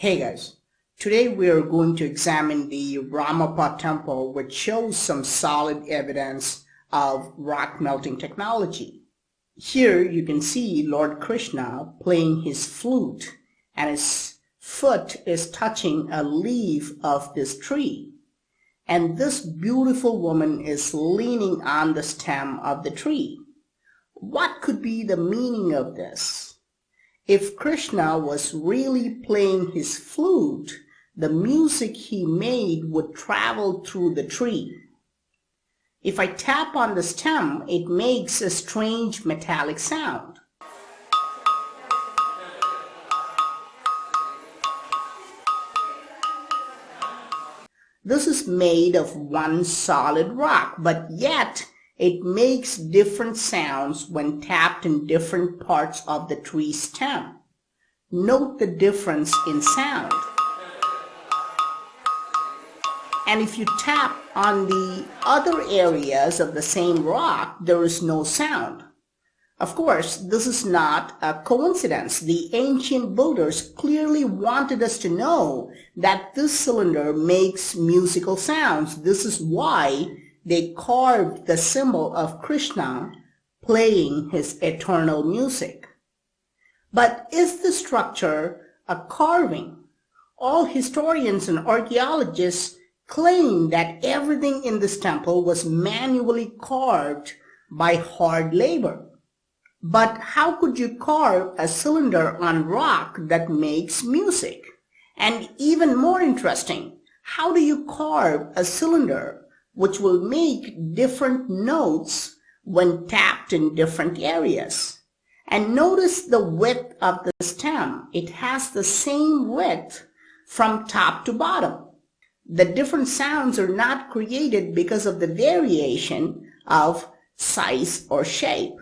Hey guys, today we are going to examine the Ramappa temple, which shows some solid evidence of rock melting technology. Here you can see Lord Krishna playing his flute and his foot is touching a leaf of this tree. And this beautiful woman is leaning on the stem of the tree. What could be the meaning of this? If Krishna was really playing his flute, the music he made would travel through the tree. If I tap on the stem, it makes a strange metallic sound. This is made of one solid rock, but yet it makes different sounds when tapped in different parts of the tree stem. Note the difference in sound. And if you tap on the other areas of the same rock, there is no sound. Of course, this is not a coincidence. The ancient builders clearly wanted us to know that this cylinder makes musical sounds. This is why they carved the symbol of Krishna playing his eternal music. But is the structure a carving? All historians and archaeologists claim that everything in this temple was manually carved by hard labor. But how could you carve a cylinder on rock that makes music? And even more interesting, how do you carve a cylinder which will make different notes when tapped in different areas? And notice the width of the stem. It has the same width from top to bottom. The different sounds are not created because of the variation of size or shape.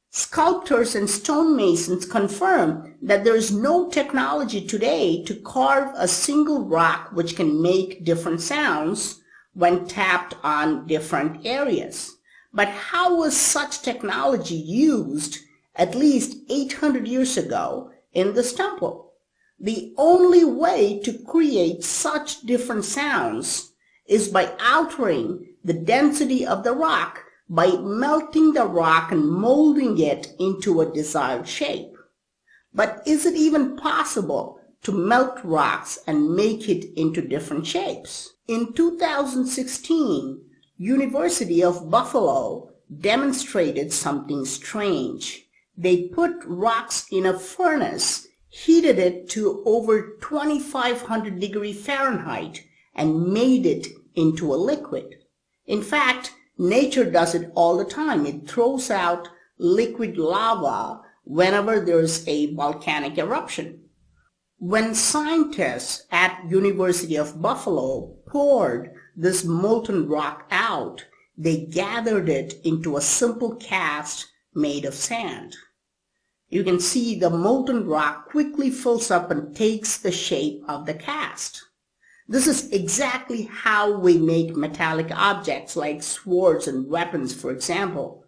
Sculptors and stonemasons confirm that there is no technology today to carve a single rock which can make different sounds when tapped on different areas. But how was such technology used at least 800 years ago in this temple? The only way to create such different sounds is by altering the density of the rock, by melting the rock and molding it into a desired shape. But is it even possible to melt rocks and make it into different shapes? In 2016, University of Buffalo demonstrated something strange. They put rocks in a furnace, heated it to over 2500 degrees Fahrenheit, and made it into a liquid. In fact, nature does it all the time. It throws out liquid lava whenever there's a volcanic eruption. When scientists at University of Buffalo poured this molten rock out, they gathered it into a simple cast made of sand. You can see the molten rock quickly fills up and takes the shape of the cast. This is exactly how we make metallic objects like swords and weapons, for example.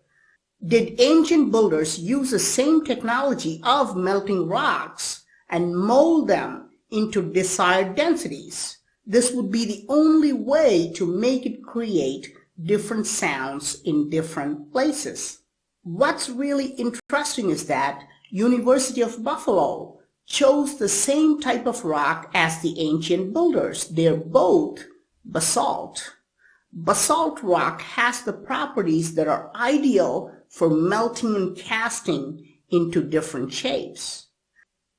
Did ancient builders use the same technology of melting rocks and mold them into desired densities? This would be the only way to make it create different sounds in different places. What's really interesting is that University of Buffalo chose the same type of rock as the ancient builders. They're both basalt. Basalt rock has the properties that are ideal for melting and casting into different shapes.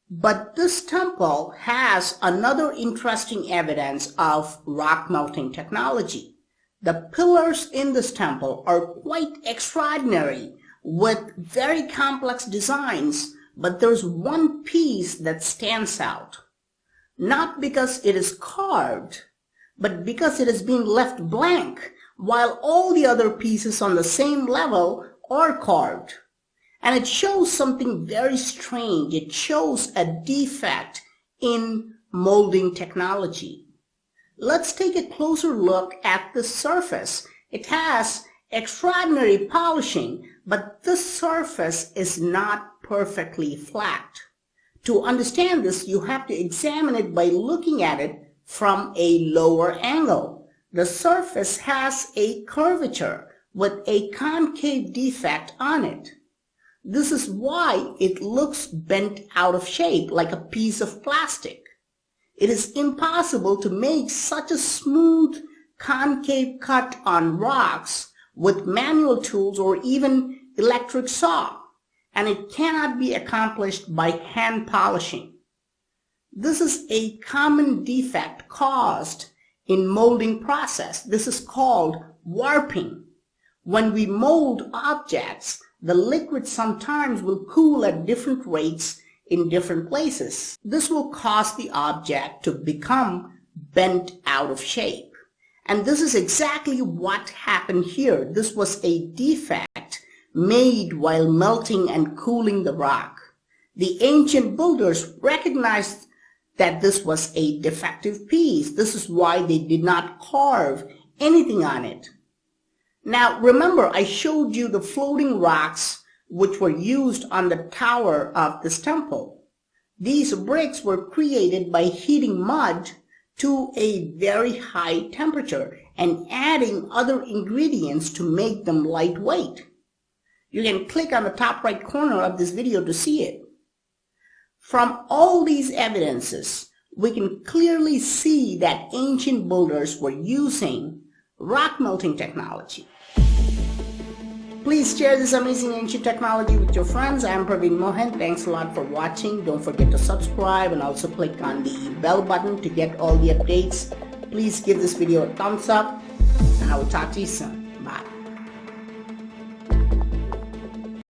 But this temple has another interesting evidence of rock melting technology. The pillars in this temple are quite extraordinary with very complex designs, but there's one piece that stands out. Not because it is carved, but because it has been left blank, while all the other pieces on the same level are carved. And it shows something very strange. It shows a defect in molding technology. Let's take a closer look at the surface. It has extraordinary polishing, but this surface is not perfectly flat. To understand this, you have to examine it by looking at it from a lower angle. The surface has a curvature with a concave defect on it. This is why it looks bent out of shape like a piece of plastic. It is impossible to make such a smooth concave cut on rocks with manual tools or even electric saw, and it cannot be accomplished by hand polishing. This is a common defect caused in molding process. This is called warping. When we mold objects, the liquid sometimes will cool at different rates in different places. This will cause the object to become bent out of shape. And this is exactly what happened here. This was a defect made while melting and cooling the rock. The ancient builders recognized that this was a defective piece. This is why they did not carve anything on it. Now remember, I showed you the floating rocks which were used on the tower of this temple. These bricks were created by heating mud to a very high temperature and adding other ingredients to make them lightweight. You can click on the top right corner of this video to see it. From all these evidences, we can clearly see that ancient builders were using rock melting technology. Please share this amazing ancient technology with your friends. I am Praveen Mohan. Thanks a lot for watching. Don't forget to subscribe and also click on the bell button to get all the updates. Please give this video a thumbs up, and I will talk to you soon.